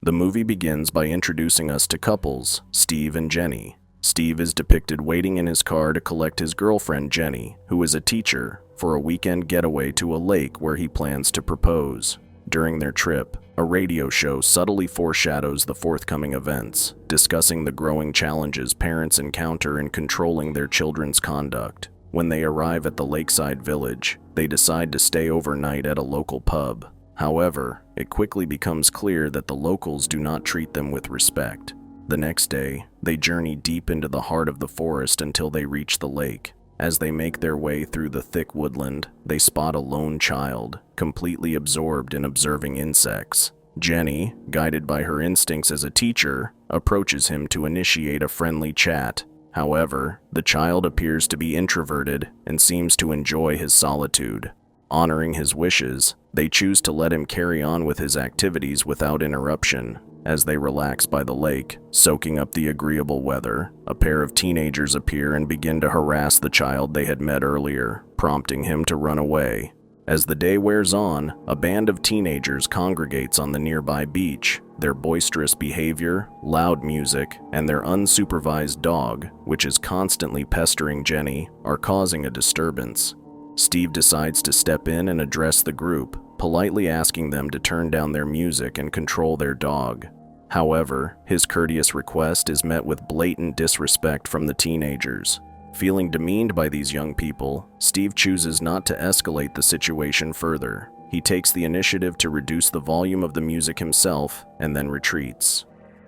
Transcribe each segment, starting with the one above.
The movie begins by introducing us to couples, Steve and Jenny. Steve is depicted waiting in his car to collect his girlfriend Jenny, who is a teacher, for a weekend getaway to a lake where he plans to propose. During their trip, a radio show subtly foreshadows the forthcoming events, discussing the growing challenges parents encounter in controlling their children's conduct. When they arrive at the lakeside village, they decide to stay overnight at a local pub. However, it quickly becomes clear that the locals do not treat them with respect. The next day, they journey deep into the heart of the forest until they reach the lake. As they make their way through the thick woodland, they spot a lone child, completely absorbed in observing insects. Jenny, guided by her instincts as a teacher, approaches him to initiate a friendly chat. However, the child appears to be introverted and seems to enjoy his solitude. Honoring his wishes, they choose to let him carry on with his activities without interruption. As they relax by the lake, soaking up the agreeable weather, a pair of teenagers appear and begin to harass the child they had met earlier, prompting him to run away. As the day wears on, a band of teenagers congregates on the nearby beach. Their boisterous behavior, loud music, and their unsupervised dog, which is constantly pestering Jenny, are causing a disturbance. Steve decides to step in and address the group, politely asking them to turn down their music and control their dog. However, his courteous request is met with blatant disrespect from the teenagers. Feeling demeaned by these young people, Steve chooses not to escalate the situation further. He takes the initiative to reduce the volume of the music himself and then retreats.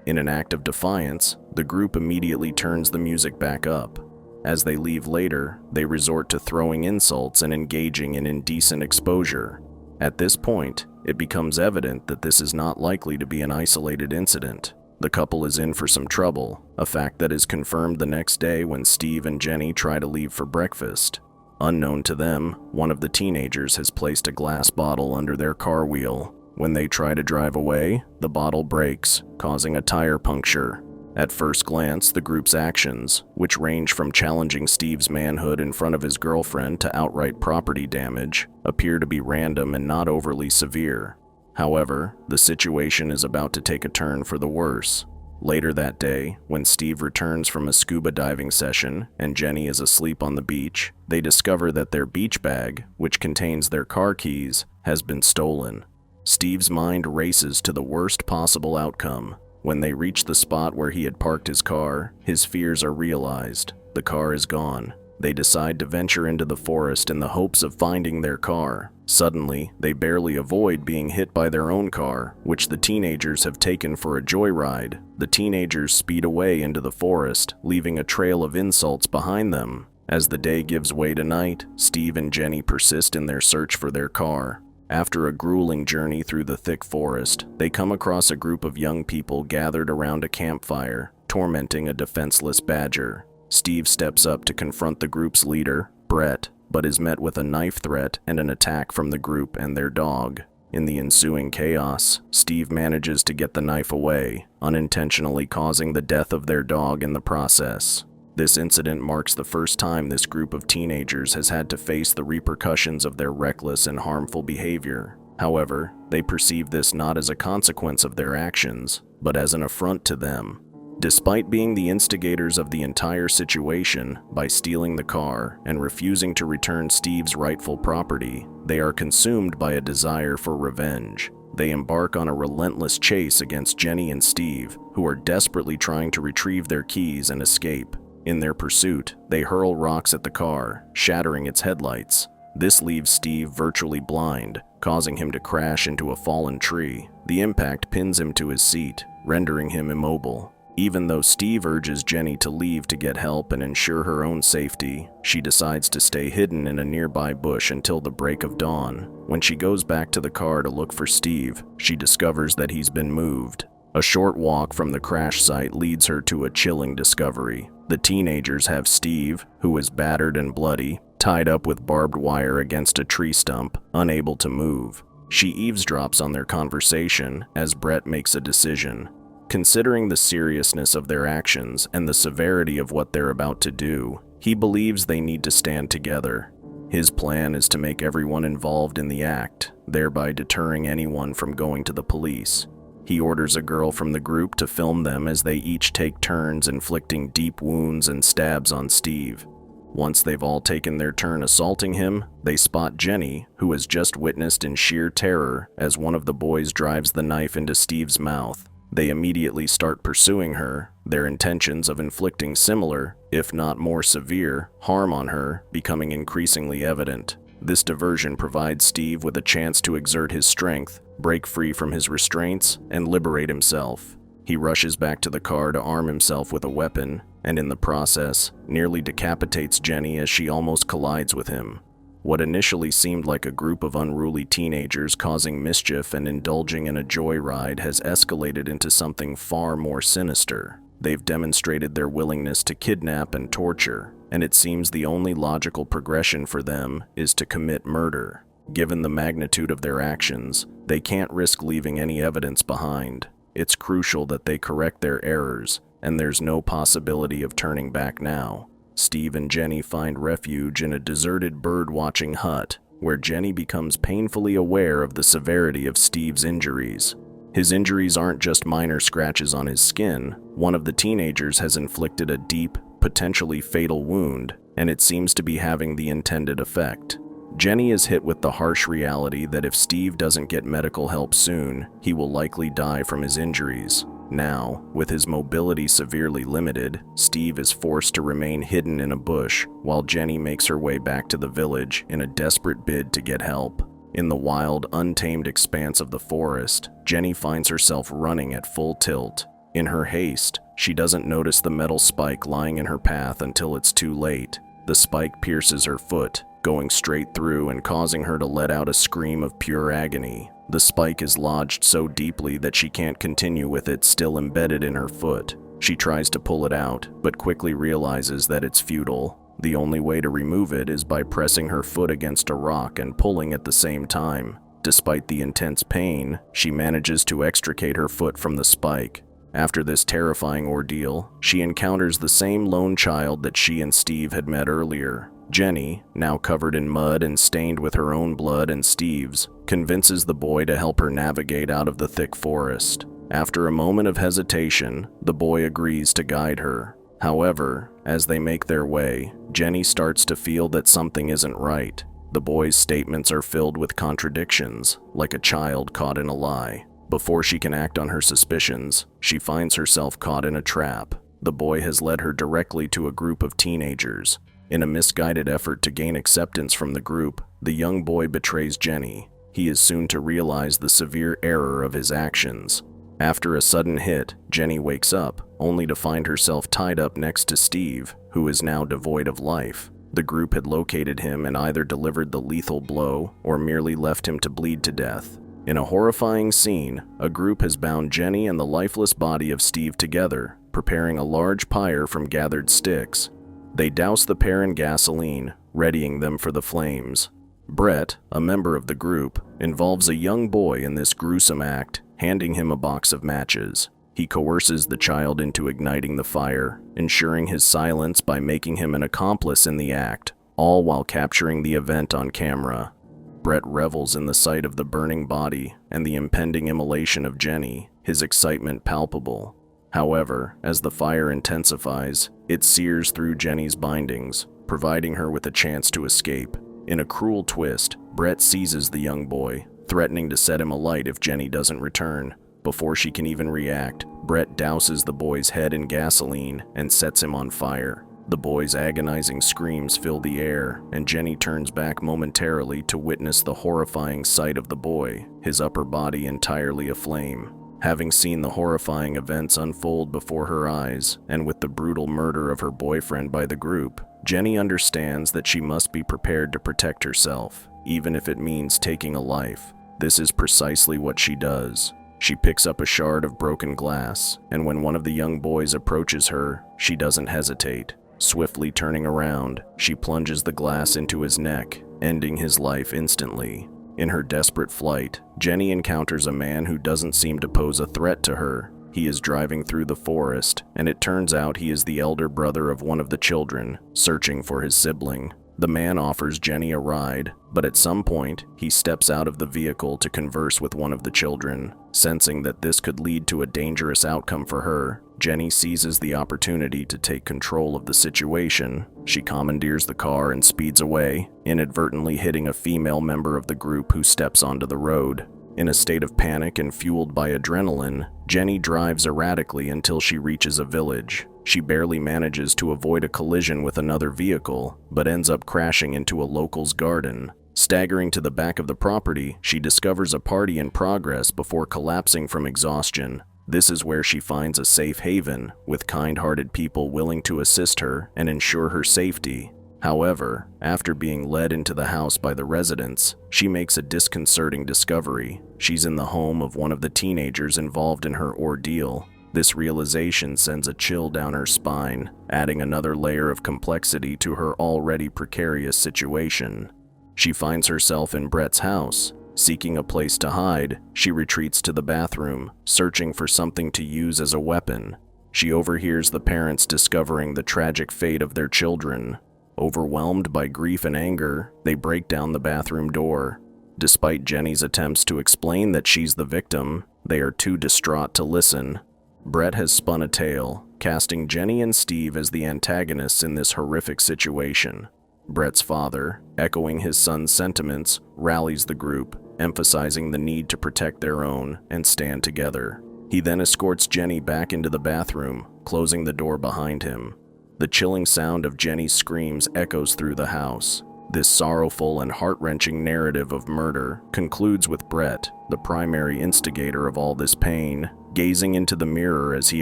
In an act of defiance, the group immediately turns the music back up. As they leave later, they resort to throwing insults and engaging in indecent exposure. At this point, it becomes evident that this is not likely to be an isolated incident. The couple is in for some trouble, a fact that is confirmed the next day when Steve and Jenny try to leave for breakfast. Unknown to them, one of the teenagers has placed a glass bottle under their car wheel. When they try to drive away, the bottle breaks, causing a tire puncture. At first glance, the group's actions, which range from challenging Steve's manhood in front of his girlfriend to outright property damage, appear to be random and not overly severe. However, the situation is about to take a turn for the worse. Later that day, when Steve returns from a scuba diving session and Jenny is asleep on the beach, they discover that their beach bag, which contains their car keys, has been stolen. Steve's mind races to the worst possible outcome. When they reach the spot where he had parked his car, his fears are realized. The car is gone. They decide to venture into the forest in the hopes of finding their car. Suddenly, they barely avoid being hit by their own car, which the teenagers have taken for a joyride. The teenagers speed away into the forest, leaving a trail of insults behind them. As the day gives way to night, Steve and Jenny persist in their search for their car. After a grueling journey through the thick forest, they come across a group of young people gathered around a campfire, tormenting a defenseless badger. Steve steps up to confront the group's leader, Brett, but is met with a knife threat and an attack from the group and their dog. In the ensuing chaos, Steve manages to get the knife away, unintentionally causing the death of their dog in the process. This incident marks the first time this group of teenagers has had to face the repercussions of their reckless and harmful behavior. However, they perceive this not as a consequence of their actions, but as an affront to them. Despite being the instigators of the entire situation by stealing the car and refusing to return Steve's rightful property, they are consumed by a desire for revenge. They embark on a relentless chase against Jenny and Steve, who are desperately trying to retrieve their keys and escape. In their pursuit, they hurl rocks at the car, shattering its headlights. This leaves Steve virtually blind, causing him to crash into a fallen tree. The impact pins him to his seat, rendering him immobile. Even though Steve urges Jenny to leave to get help and ensure her own safety, she decides to stay hidden in a nearby bush until the break of dawn. When she goes back to the car to look for Steve, she discovers that he's been moved. A short walk from the crash site leads her to a chilling discovery. The teenagers have Steve, who is battered and bloody, tied up with barbed wire against a tree stump, unable to move. She eavesdrops on their conversation as Brett makes a decision. Considering the seriousness of their actions and the severity of what they're about to do, he believes they need to stand together. His plan is to make everyone involved in the act, thereby deterring anyone from going to the police. He orders a girl from the group to film them as they each take turns inflicting deep wounds and stabs on Steve. Once they've all taken their turn assaulting him, they spot Jenny, who has just witnessed in sheer terror as one of the boys drives the knife into Steve's mouth. They immediately start pursuing her, their intentions of inflicting similar, if not more severe, harm on her becoming increasingly evident. This diversion provides Steve with a chance to exert his strength, break free from his restraints, and liberate himself. He rushes back to the car to arm himself with a weapon, and in the process, nearly decapitates Jenny as she almost collides with him. What initially seemed like a group of unruly teenagers causing mischief and indulging in a joyride has escalated into something far more sinister. They've demonstrated their willingness to kidnap and torture, and it seems the only logical progression for them is to commit murder. Given the magnitude of their actions, they can't risk leaving any evidence behind. It's crucial that they correct their errors, and there's no possibility of turning back now. Steve and Jenny find refuge in a deserted bird-watching hut, where Jenny becomes painfully aware of the severity of Steve's injuries. His injuries aren't just minor scratches on his skin. One of the teenagers has inflicted a deep, potentially fatal wound, and it seems to be having the intended effect. Jenny is hit with the harsh reality that if Steve doesn't get medical help soon, he will likely die from his injuries. Now, with his mobility severely limited, Steve is forced to remain hidden in a bush while Jenny makes her way back to the village in a desperate bid to get help. In the wild, untamed expanse of the forest, Jenny finds herself running at full tilt. In her haste, she doesn't notice the metal spike lying in her path until it's too late. The spike pierces her foot, going straight through and causing her to let out a scream of pure agony. The spike is lodged so deeply that she can't continue with it still embedded in her foot. She tries to pull it out, but quickly realizes that it's futile. The only way to remove it is by pressing her foot against a rock and pulling at the same time. Despite the intense pain, she manages to extricate her foot from the spike. After this terrifying ordeal, she encounters the same lone child that she and Steve had met earlier. Jenny, now covered in mud and stained with her own blood and Steve's, convinces the boy to help her navigate out of the thick forest. After a moment of hesitation, the boy agrees to guide her. However, as they make their way, Jenny starts to feel that something isn't right. The boy's statements are filled with contradictions, like a child caught in a lie. Before she can act on her suspicions, she finds herself caught in a trap. The boy has led her directly to a group of teenagers. In a misguided effort to gain acceptance from the group, the young boy betrays Jenny. He is soon to realize the severe error of his actions. After a sudden hit, Jenny wakes up, only to find herself tied up next to Steve, who is now devoid of life. The group had located him and either delivered the lethal blow or merely left him to bleed to death. In a horrifying scene, a group has bound Jenny and the lifeless body of Steve together, preparing a large pyre from gathered sticks. They douse the pair in gasoline, readying them for the flames. Brett, a member of the group, involves a young boy in this gruesome act, handing him a box of matches. He coerces the child into igniting the fire, ensuring his silence by making him an accomplice in the act, all while capturing the event on camera. Brett revels in the sight of the burning body and the impending immolation of Jenny, his excitement palpable. However, as the fire intensifies, it sears through Jenny's bindings, providing her with a chance to escape. In a cruel twist, Brett seizes the young boy, threatening to set him alight if Jenny doesn't return. Before she can even react, Brett douses the boy's head in gasoline and sets him on fire. The boy's agonizing screams fill the air, and Jenny turns back momentarily to witness the horrifying sight of the boy, his upper body entirely aflame. Having seen the horrifying events unfold before her eyes, and with the brutal murder of her boyfriend by the group, Jenny understands that she must be prepared to protect herself, even if it means taking a life. This is precisely what she does. She picks up a shard of broken glass, and when one of the young boys approaches her, she doesn't hesitate. Swiftly turning around, she plunges the glass into his neck, ending his life instantly. In her desperate flight, Jenny encounters a man who doesn't seem to pose a threat to her. He is driving through the forest, and it turns out he is the elder brother of one of the children, searching for his sibling. The man offers Jenny a ride, but at some point, he steps out of the vehicle to converse with one of the children. Sensing that this could lead to a dangerous outcome for her, Jenny seizes the opportunity to take control of the situation. She commandeers the car and speeds away, inadvertently hitting a female member of the group who steps onto the road. In a state of panic and fueled by adrenaline, Jenny drives erratically until she reaches a village. She barely manages to avoid a collision with another vehicle, but ends up crashing into a local's garden. Staggering to the back of the property, she discovers a party in progress before collapsing from exhaustion. This is where she finds a safe haven, with kind-hearted people willing to assist her and ensure her safety. However, after being led into the house by the residents, she makes a disconcerting discovery. She's in the home of one of the teenagers involved in her ordeal. This realization sends a chill down her spine, adding another layer of complexity to her already precarious situation. She finds herself in Brett's house. Seeking a place to hide, she retreats to the bathroom, searching for something to use as a weapon. She overhears the parents discovering the tragic fate of their children. Overwhelmed by grief and anger, they break down the bathroom door. Despite Jenny's attempts to explain that she's the victim, they are too distraught to listen. Brett has spun a tale, casting Jenny and Steve as the antagonists in this horrific situation. Brett's father, echoing his son's sentiments, rallies the group, emphasizing the need to protect their own and stand together. He then escorts Jenny back into the bathroom, closing the door behind him. The chilling sound of Jenny's screams echoes through the house. This sorrowful and heart-wrenching narrative of murder concludes with Brett, the primary instigator of all this pain, gazing into the mirror as he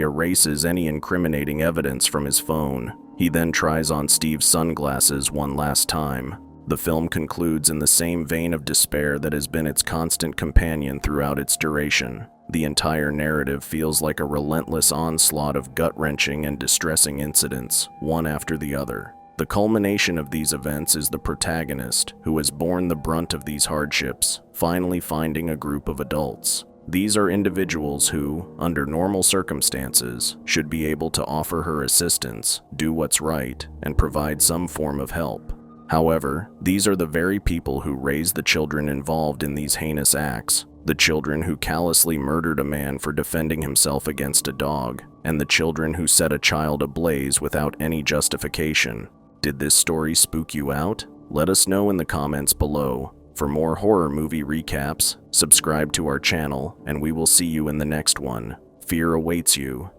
erases any incriminating evidence from his phone. He then tries on Steve's sunglasses one last time. The film concludes in the same vein of despair that has been its constant companion throughout its duration. The entire narrative feels like a relentless onslaught of gut-wrenching and distressing incidents, one after the other. The culmination of these events is the protagonist, who has borne the brunt of these hardships, finally finding a group of adults. These are individuals who, under normal circumstances, should be able to offer her assistance, do what's right, and provide some form of help. However, these are the very people who raised the children involved in these heinous acts, the children who callously murdered a man for defending himself against a dog, and the children who set a child ablaze without any justification. Did this story spook you out? Let us know in the comments below. For more horror movie recaps, subscribe to our channel, and we will see you in the next one. Fear awaits you.